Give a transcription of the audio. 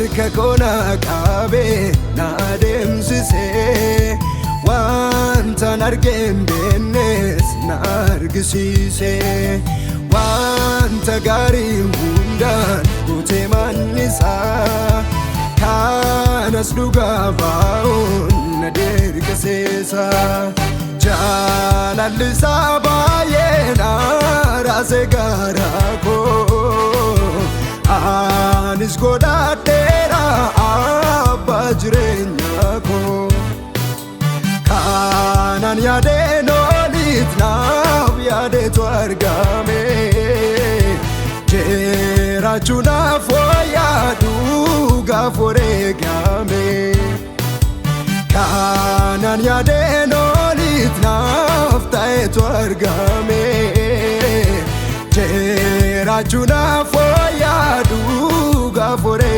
harka koona qabe na deemsise wantan argeen beeknes na argisiise wanta gaarii hundaan guutee mannisaa kanas dhugaa baa'uun na dirqisiisa jaalallisaa baay'ee na raasee garaa koo anis godhadheera abbaa jireenyaa koo kanan yaadeen oliif naaf yaadeetu argame jiraachuudhaaf yaadu gaaf wareegame kanan yaadeen oliif naaf ta'etu argame jiraachuudhaaf yaadu gaaf wareegame